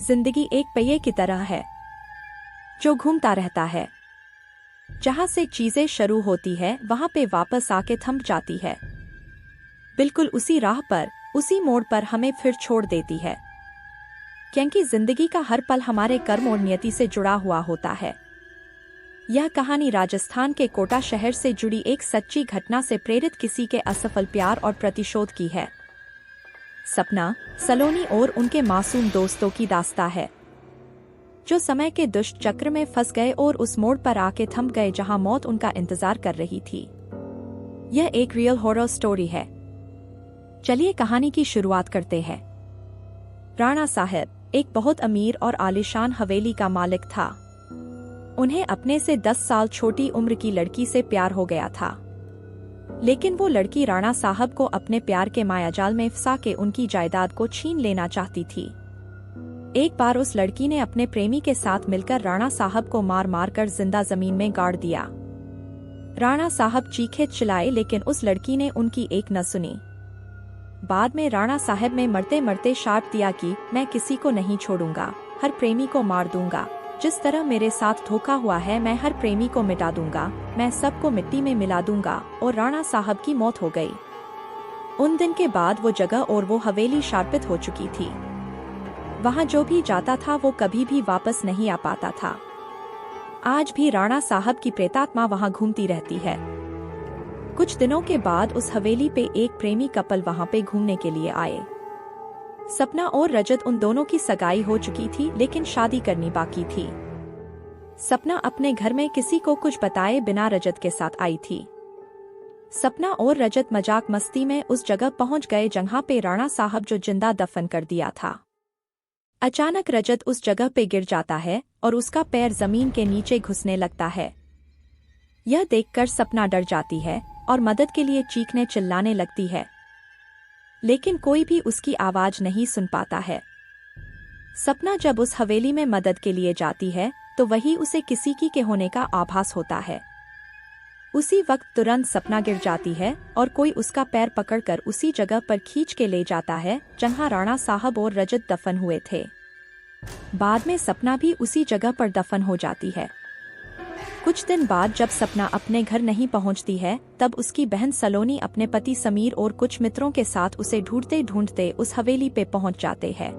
जिंदगी एक पहिए की तरह है जो घूमता रहता है। जहां से चीजें शुरू होती है वहां पे वापस आके थम जाती है, बिल्कुल उसी राह पर, उसी मोड़ पर हमें फिर छोड़ देती है। क्योंकि जिंदगी का हर पल हमारे कर्म और नियति से जुड़ा हुआ होता है। यह कहानी राजस्थान के कोटा शहर से जुड़ी एक सच्ची घटना से प्रेरित किसी के असफल प्यार और प्रतिशोध की है। सपना, सलोनी और उनके मासूम दोस्तों की दास्तां है, जो समय के दुष्ट चक्र में फंस गए और उस मोड़ पर आके थम गए जहां मौत उनका इंतजार कर रही थी। यह एक रियल हॉरर स्टोरी है। चलिए कहानी की शुरुआत करते हैं। राणा साहब एक बहुत अमीर और आलीशान हवेली का मालिक था। उन्हें अपने से 10 साल छोटी उम्र की लड़की से प्यार हो गया था, लेकिन वो लड़की राणा साहब को अपने प्यार के मायाजाल में फंसा के उनकी जायदाद को छीन लेना चाहती थी। एक बार उस लड़की ने अपने प्रेमी के साथ मिलकर राणा साहब को मार मार कर जिंदा जमीन में गाड़ दिया। राणा साहब चीखे चिल्लाए, लेकिन उस लड़की ने उनकी एक न सुनी। बाद में राणा साहब ने मरते मरते शाप दिया कि मैं किसी को नहीं छोड़ूंगा, हर प्रेमी को मार दूंगा। जिस तरह मेरे साथ धोखा हुआ है, मैं हर प्रेमी को मिटा दूंगा, मैं सबको मिट्टी में मिला दूंगा। और राणा साहब की मौत हो गई। उन दिन के बाद वो जगह और वो हवेली शापित हो चुकी थी। वहां जो भी जाता था वो कभी भी वापस नहीं आ पाता था। आज भी राणा साहब की प्रेतात्मा वहां घूमती रहती है। कुछ दिनों के बाद उस हवेली पे एक प्रेमी कपल वहां पे घूमने के लिए आए। सपना और रजत, उन दोनों की सगाई हो चुकी थी, लेकिन शादी करनी बाकी थी। सपना अपने घर में किसी को कुछ बताए बिना रजत के साथ आई थी। सपना और रजत मजाक मस्ती में उस जगह पहुंच गए जहां पे राणा साहब जो जिंदा दफन कर दिया था। अचानक रजत उस जगह पे गिर जाता है और उसका पैर जमीन के नीचे घुसने लगता है। यह देखकर सपना डर जाती है और मदद के लिए चीखने चिल्लाने लगती है, लेकिन कोई भी उसकी आवाज नहीं सुन पाता है। सपना जब उस हवेली में मदद के लिए जाती है तो वही उसे किसी की के होने का आभास होता है। उसी वक्त तुरंत सपना गिर जाती है और कोई उसका पैर पकड़कर उसी जगह पर खींच के ले जाता है जहां राणा साहब और रजत दफन हुए थे। बाद में सपना भी उसी जगह पर दफन हो जाती है। कुछ दिन बाद जब सपना अपने घर नहीं पहुंचती है, तब उसकी बहन सलोनी अपने पति समीर और कुछ मित्रों के साथ उसे ढूंढते ढूंढते उस हवेली पे पहुंच जाते हैं।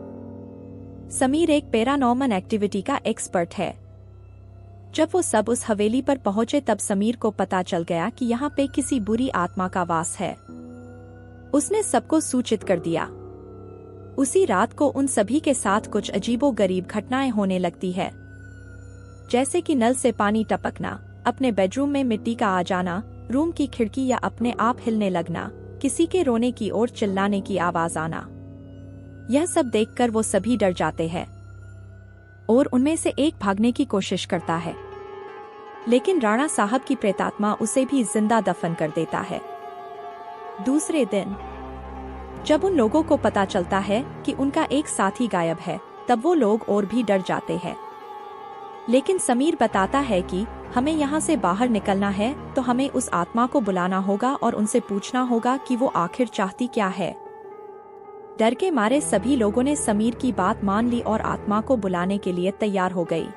समीर एक पैरानॉर्मल एक्टिविटी का एक्सपर्ट है। जब वो सब उस हवेली पर पहुंचे तब समीर को पता चल गया कि यहाँ पे किसी बुरी आत्मा का वास है। उसने सबको सूचित कर दिया। उसी रात को उन सभी के साथ कुछ अजीबोगरीब घटनाएं होने लगती है, जैसे कि नल से पानी टपकना, अपने बेडरूम में मिट्टी का आ जाना, रूम की खिड़की या अपने आप हिलने लगना, किसी के रोने की और चिल्लाने की आवाज आना। यह सब देखकर वो सभी डर जाते हैं और उनमें से एक भागने की कोशिश करता है, लेकिन राणा साहब की प्रेतात्मा उसे भी जिंदा दफन कर देता है। दूसरे दिन जब उन लोगों को पता चलता है कि उनका एक साथी गायब है, तब वो लोग और भी डर जाते हैं। लेकिन समीर बताता है कि हमें यहाँ से बाहर निकलना है तो हमें उस आत्मा को बुलाना होगा और उनसे पूछना होगा कि वो आखिर चाहती क्या है। डर के मारे सभी लोगों ने समीर की बात मान ली और आत्मा को बुलाने के लिए तैयार हो गई।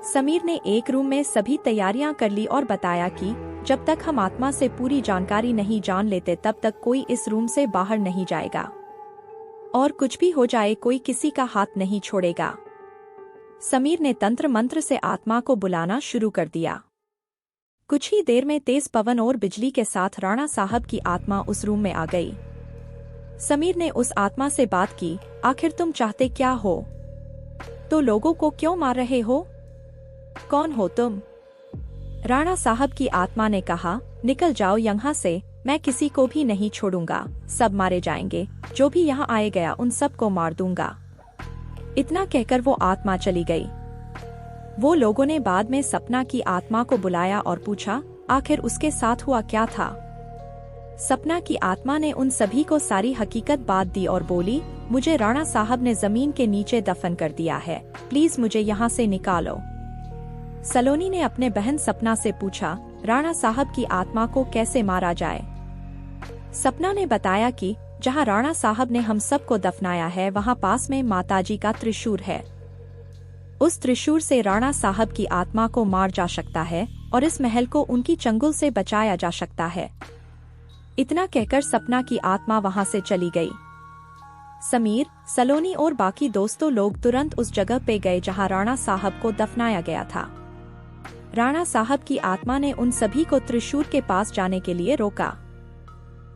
समीर ने एक रूम में सभी तैयारियां कर ली और बताया कि जब तक हम आत्मा से पूरी जानकारी नहीं जान लेते तब तक कोई इस रूम से बाहर नहीं जाएगा, और कुछ भी हो जाए कोई किसी का हाथ नहीं छोड़ेगा। समीर ने तंत्र मंत्र से आत्मा को बुलाना शुरू कर दिया। कुछ ही देर में तेज पवन और बिजली के साथ राणा साहब की आत्मा उस रूम में आ गई। समीर ने उस आत्मा से बात की, आखिर तुम चाहते क्या हो? तो लोगों को क्यों मार रहे हो? कौन हो तुम? राणा साहब की आत्मा ने कहा, निकल जाओ यहाँ से, मैं किसी को भी नहीं छोड़ूंगा, सब मारे जाएंगे, जो भी यहाँ आए गया उन सबको मार दूंगा। इतना कहकर वो आत्मा चली गई। वो लोगों ने बाद में सपना की आत्मा को बुलाया और पूछा, आखिर उसके साथ हुआ क्या था? सपना की आत्मा ने उन सभी को सारी हकीकत बात दी और बोली, मुझे राणा साहब ने जमीन के नीचे दफन कर दिया है, प्लीज मुझे यहाँ से निकालो। सलोनी ने अपने बहन सपना से पूछा, राणा साहब की आत्मा को कैसे मारा जाए? सपना ने बताया कि जहां राणा साहब ने हम सबको दफनाया है वहां पास में माताजी का त्रिशूल है। उस त्रिशूल से राणा साहब की आत्मा को मार जा सकता है और इस महल को उनकी चंगुल से बचाया जा सकता है। इतना कहकर सपना की आत्मा वहां से चली गई। समीर, सलोनी और बाकी दोस्तों लोग तुरंत उस जगह पे गए जहां राणा साहब को दफनाया गया था। राणा साहब की आत्मा ने उन सभी को त्रिशूल के पास जाने के लिए रोका,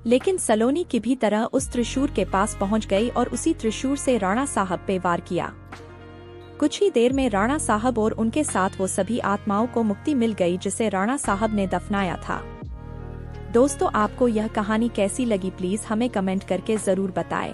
लेकिन सलोनी की भी तरह उस त्रिशूल के पास पहुंच गई और उसी त्रिशूल से राणा साहब पे वार किया। कुछ ही देर में राणा साहब और उनके साथ वो सभी आत्माओं को मुक्ति मिल गई जिसे राणा साहब ने दफनाया था। दोस्तों, आपको यह कहानी कैसी लगी प्लीज हमें कमेंट करके जरूर बताएं।